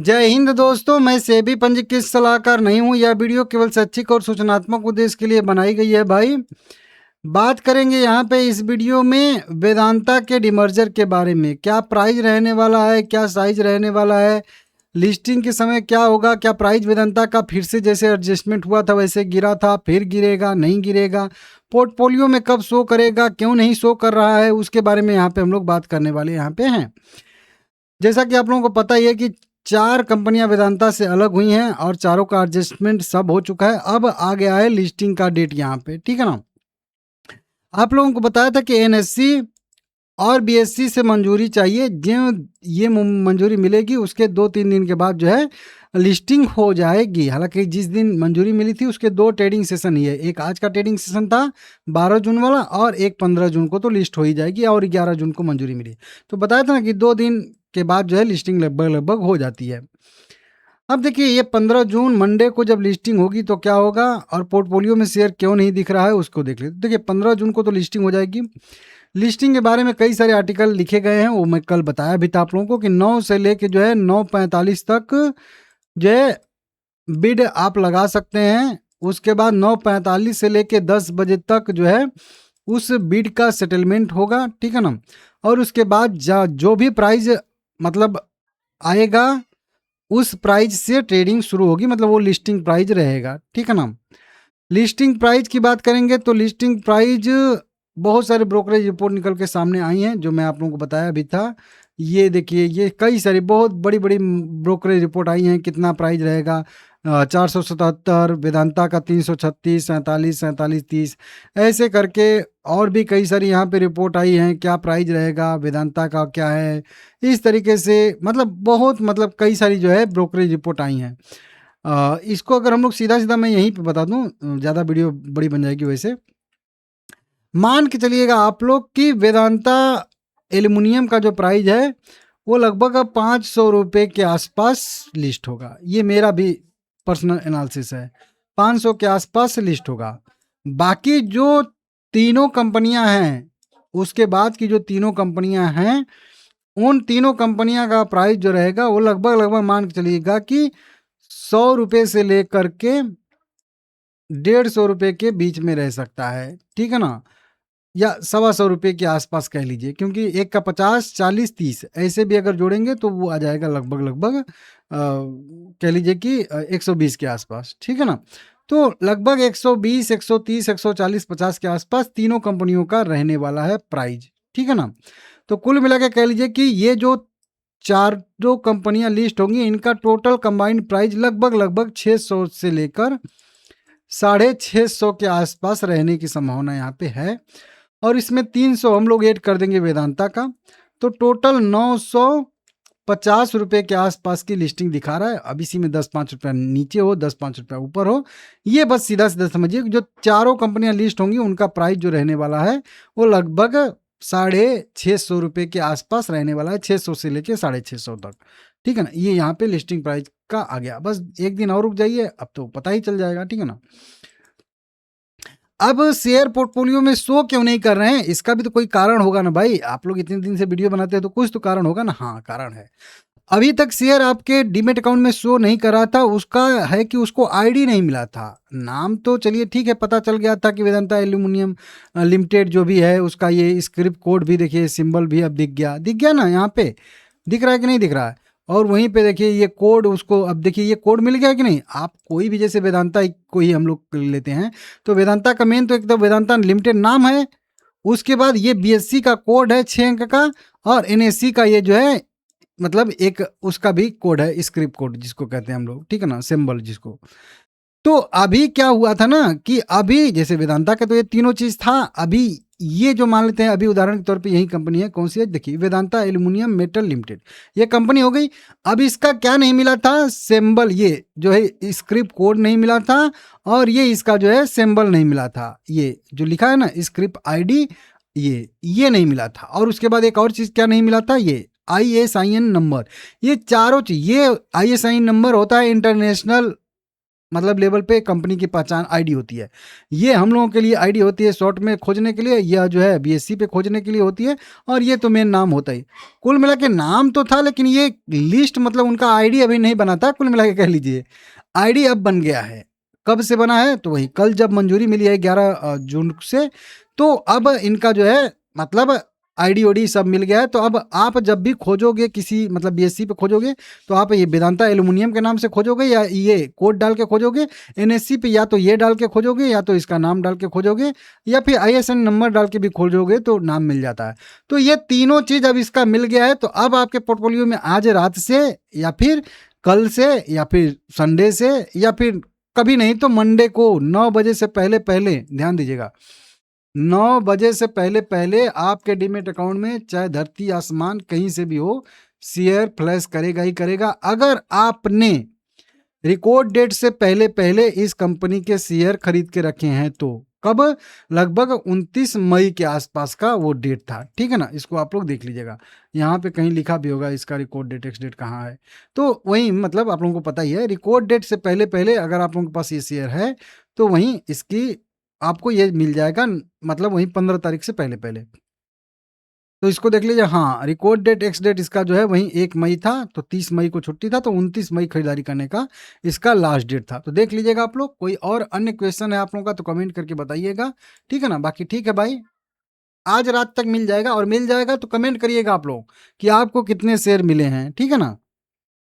जय हिंद दोस्तों, मैं सेबी पंजीकृत सलाहकार नहीं हूं। यह वीडियो केवल शैक्षिक और सूचनात्मक उद्देश्य के लिए बनाई गई है। भाई, बात करेंगे यहाँ पे इस वीडियो में वेदांता के डिमर्जर के बारे में। क्या प्राइस रहने वाला है, क्या साइज रहने वाला है, लिस्टिंग के समय क्या होगा, क्या प्राइस वेदांता का फिर से जैसे एडजस्टमेंट हुआ था वैसे गिरा था, फिर गिरेगा नहीं गिरेगा, पोर्टफोलियो में कब शो करेगा, क्यों नहीं शो कर रहा है, उसके बारे में यहाँ पे हम लोग बात करने वाले यहाँ पे हैं। जैसा कि आप लोगों को पता ही है कि 4 कंपनियां वेदांता से अलग हुई हैं और चारों का एडजस्टमेंट सब हो चुका है। अब आ गया है लिस्टिंग का डेट यहाँ पे, ठीक है ना। आप लोगों को बताया था कि एनएससी और बीएससी से मंजूरी चाहिए। जो ये मंजूरी मिलेगी उसके 2-3 दिन के बाद जो है लिस्टिंग हो जाएगी। हालांकि जिस दिन मंजूरी मिली थी उसके 2 ट्रेडिंग सेशन ही है। एक आज का ट्रेडिंग सेशन था 12 जून वाला और एक 15 जून को तो लिस्ट हो ही जाएगी और 11 जून को मंजूरी मिली। तो बताया था ना कि 2 दिन के बाद जो है लिस्टिंग लगभग हो जाती है। अब देखिए, ये 15 जून मंडे को जब लिस्टिंग होगी तो क्या होगा और पोर्टफोलियो में शेयर क्यों नहीं दिख रहा है उसको देख लेते। देखिए, 15 जून को तो लिस्टिंग हो जाएगी। लिस्टिंग के बारे में कई सारे आर्टिकल लिखे गए हैं, वो मैं कल बताया भी था आप लोगों को कि 9 से लेके जो है 9:45 तक जो है बिड आप लगा सकते हैं। उसके बाद 9:45 से लेके 10 बजे तक जो है उस बिड का सेटलमेंट होगा, ठीक है ना। और उसके बाद जो भी प्राइस मतलब आएगा उस प्राइस से ट्रेडिंग शुरू होगी, मतलब वो लिस्टिंग प्राइस रहेगा, ठीक है ना। लिस्टिंग प्राइस की बात करेंगे तो लिस्टिंग प्राइस बहुत सारे ब्रोकरेज रिपोर्ट निकल के सामने आई हैं जो मैं आप लोगों को बताया भी था। ये देखिए, ये कई सारी बहुत बड़ी बड़ी ब्रोकरेज रिपोर्ट आई हैं। कितना प्राइस रहेगा, 477, वेदांता का 336, 47, 47, 30, ऐसे करके और भी कई सारी यहाँ पे रिपोर्ट आई हैं। क्या प्राइस रहेगा वेदांता का, क्या है, इस तरीके से मतलब कई सारी जो है ब्रोकरेज रिपोर्ट आई हैं। इसको अगर हम लोग सीधा सीधा मैं यहीं पे बता दूं, ज़्यादा वीडियो बड़ी बन जाएगी। वैसे मान के चलिएगा आप लोग कि वेदांता एल्युमिनियम का जो प्राइस है वो लगभग अब 500 रुपये के आसपास लिस्ट होगा। ये मेरा भी पर्सनल एनालिसिस है, 500 के आसपास लिस्ट होगा। बाकी जो तीनों कंपनियां हैं, उसके बाद की जो तीनों कंपनियां हैं, उन तीनों कंपनियां का प्राइस जो रहेगा वो लगभग मान के चलिएगा कि 100 रुपये से लेकर के 150 रुपये के बीच में रह सकता है, ठीक है ना, या 125 रुपये के आसपास कह लीजिए। क्योंकि एक का 50, 40, 30 ऐसे भी अगर जोड़ेंगे तो वो आ जाएगा लगभग कह लीजिए कि 120 के आसपास, ठीक है ना। तो लगभग 120, 130, 140, 50 के आसपास तीनों कंपनियों का रहने वाला है प्राइस, ठीक है ना। तो कुल मिला के कह लीजिए कि ये जो चारों कंपनियां लिस्ट होंगी इनका टोटल कंबाइंड प्राइस लगभग 600 से लेकर 650 के आसपास रहने की संभावना यहाँ पे है। और इसमें 300 हम लोग ऐड कर देंगे वेदांता का, तो टोटल 950 रुपये के आसपास की लिस्टिंग दिखा रहा है। अब इसी में 10-5 रुपया नीचे हो, 10-5 रुपया ऊपर हो, ये बस सीधा सीधा समझिए। जो चारों कंपनियां लिस्ट होंगी उनका प्राइस जो रहने वाला है वो लगभग 650 रुपये के आसपास रहने वाला है, 600 से लेके 650 तक, ठीक है ना। ये यहाँ पे लिस्टिंग प्राइस का आ गया। बस एक दिन और रुक जाइए, अब तो पता ही चल जाएगा, ठीक है ना। अब शेयर पोर्टफोलियो में शो क्यों नहीं कर रहे हैं, इसका भी तो कोई कारण होगा ना भाई। आप लोग इतने दिन से वीडियो बनाते हैं तो कुछ तो कारण होगा ना। हाँ, कारण है। अभी तक शेयर आपके डीमेट अकाउंट में शो नहीं कर रहा था। उसका है कि उसको आईडी नहीं मिला था। नाम तो चलिए ठीक है, पता चल गया था कि वेदांता एल्यूमिनियम लिमिटेड जो भी है उसका ये स्क्रिप्ट कोड भी देखिए, सिंबल भी अब दिख गया ना। यहाँ पे दिख रहा है कि नहीं दिख रहा है। और वहीं पे देखिए ये कोड, उसको अब देखिए ये कोड मिल गया कि नहीं। आप कोई भी जैसे वेदांता को ही हम लोग लेते हैं तो वेदांता का मेन तो एक तो वेदांता लिमिटेड नाम है, उसके बाद ये बीएससी का कोड है 6 अंक का, और एनएससी का ये जो है मतलब एक उसका भी कोड है, स्क्रिप्ट कोड जिसको कहते हैं हम लोग, ठीक है ना, सिंबल जिसको। तो अभी क्या हुआ था ना कि अभी जैसे वेदांता का तो ये तीनों चीज था। अभी ये जो मान लेते हैं, अभी उदाहरण के तौर पे यही कंपनी है, कौन सी है देखिए, वेदांता एल्यूमिनियम मेटल लिमिटेड, ये कंपनी हो गई। अब इसका क्या नहीं मिला था, सिंबल, ये जो है स्क्रिप्ट कोड नहीं मिला था, और ये इसका जो है सिंबल नहीं मिला था, ये जो लिखा है ना स्क्रिप्ट आईडी, ये नहीं मिला था। और उसके बाद एक और चीज क्या नहीं मिला था, ये ISIN नंबर। ये चारों चीज, ये ISIN नंबर होता है इंटरनेशनल मतलब लेवल पे कंपनी की पहचान आईडी होती है। ये हम लोगों के लिए आईडी होती है शॉर्ट में खोजने के लिए, या जो है बीएससी पे खोजने के लिए होती है, और ये तो मेन नाम होता ही। कुल मिला के नाम तो था, लेकिन ये लिस्ट मतलब उनका आईडी अभी नहीं बना था, कुल मिला के कह लीजिए आईडी अब बन गया है। कब से बना है? तो वही कल जब मंजूरी मिली है 11 जून से, तो अब इनका जो है मतलब आईडी ओडी सब मिल गया है। तो अब आप जब भी खोजोगे किसी मतलब बीएससी पे खोजोगे, तो आप ये वेदांता एल्युमिनियम के नाम से खोजोगे या ये कोड डाल के खोजोगे। एनएससी पे या तो ये डाल के खोजोगे, या तो इसका नाम डाल के खोजोगे, या फिर आईएसएन नंबर डाल के भी खोजोगे तो नाम मिल जाता है। तो ये तीनों चीज अब इसका मिल गया है। तो अब आपके पोर्टफोलियो में आज रात से, या फिर कल से, या फिर संडे से, या फिर कभी नहीं तो मंडे को 9 बजे से पहले पहले, ध्यान दीजिएगा, 9 बजे से पहले पहले आपके डीमेट अकाउंट में चाहे धरती आसमान कहीं से भी हो, शेयर फ्लैश करेगा ही करेगा। अगर आपने रिकॉर्ड डेट से पहले पहले इस कंपनी के शेयर खरीद के रखे हैं तो। कब? लगभग 29 मई के आसपास का वो डेट था, ठीक है ना। इसको आप लोग देख लीजिएगा, यहाँ पे कहीं लिखा भी होगा इसका रिकॉर्ड डेट एक्स डेट कहाँ है। तो वही मतलब आप लोगों को पता ही है, रिकॉर्ड डेट से पहले पहले अगर आप लोगों के पास ये शेयर है तो वहीं इसकी आपको ये मिल जाएगा, मतलब वहीं 15 तारीख से पहले पहले। तो इसको देख लीजिए, हाँ रिकॉर्ड डेट एक्स डेट इसका जो है वहीं 1 मई था, तो 30 मई को छुट्टी था, तो 29 मई खरीदारी करने का इसका लास्ट डेट था। तो देख लीजिएगा आप लोग। कोई और अन्य क्वेश्चन है आप लोगों का तो कमेंट करके बताइएगा, ठीक है ना। बाकी ठीक है भाई, आज रात तक मिल जाएगा, और मिल जाएगा तो कमेंट करिएगा आप लोग कि आपको कितने शेयर मिले हैं, ठीक है ना।